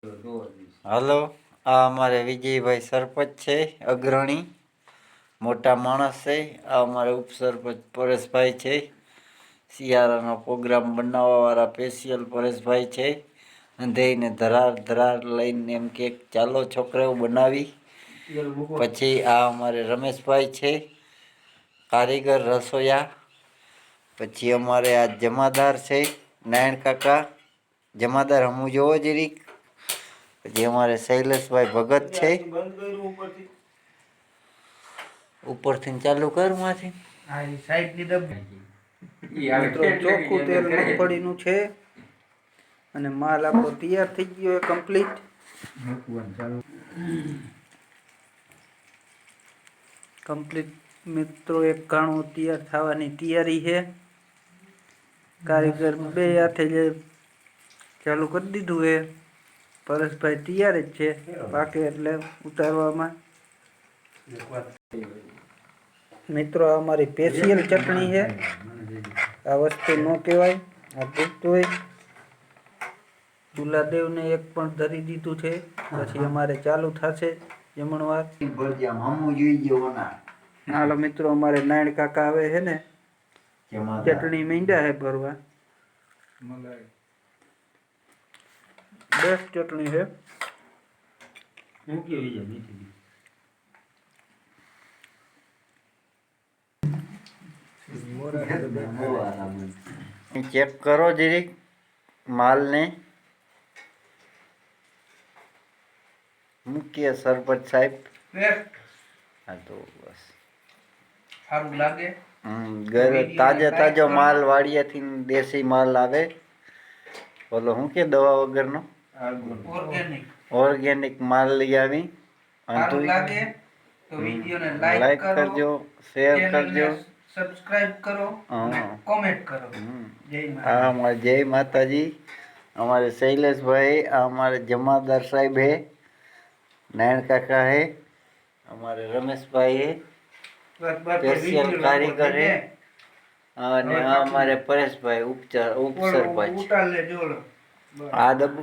હાલો, આ અમારે વિજયભાઈ સરપંચ છે, અગ્રણી મોટા માણસ છે. આ અમારે ઉપસરપંચ પરેશભાઈ છે. શિયાળાનો પ્રોગ્રામ બનાવવાવાળા સ્પેશિયલ પરેશભાઈ છે. અંધેઈને ધરાર લઈને એમ કે ચાલો છોકરાઓ બનાવી. પછી આ અમારે રમેશભાઈ છે, કારીગર રસોયા. પછી અમારે આ જમાદાર છે, નારાયણ કાકા જમાદાર હમું જોવો જરીક. પછી અમારે શૈલેષભાઈ ભગત છે. ઉપરથી ચાલુ કર માંથી ચોખ્ખું તેલ મગફળીનું છે અને માલ આપણો તૈયાર થઈ ગયો કમ્પ્લીટ. મિત્રો એક ઘાણું તૈયાર થવાની તૈયારી છે. કારીગર બે હાથે જે ચાલુ કરી દીધું છે. પરેશભાઈ તૈયાર જ છે, પાકે એટલે ઉતારવામાં. મિત્રો અમારી સ્પેશિયલ ચટણી છે. આ વસ્તુ ન કહેવાય, આ ગુપ્ત હોય. ચૂલાદેવને એક પણ ધરી દીધું છે. પછી અમારે ચાલુ થશે જમણવાર. હાલો મિત્રો, અમારે નારાયણ કાકા આવે છે ને, ચટણી મીંડા છે ભરવા. બેસ્ટ ચટણી છે. ચેક કરો જરીક માલને. મૂકીએ સરપંચ સાહેબ. હા તો બસ સારું લાગે. તાજો માલ વાડિયાથી દેશી માલ આવે. બોલો હું કે દવા વગરનો ઓર્ગેનિક માલ લઈ આવી. લાઈક કરજો, શેર કરજો, સબસ્ક્રાઇબ કરો, કોમેન્ટ કરો. હા અમારે જય માતાજી. અમારે શૈલેષભાઈ, આ અમારે જમાદાર સાહેબ હે, નારાયણ કાકા હે, અમારે રમેશભાઈ હે, સ્પેશિયલ કારીગર હે, અને આ અમારે પરેશભાઈ ઉપસરપંચ. આ દબુ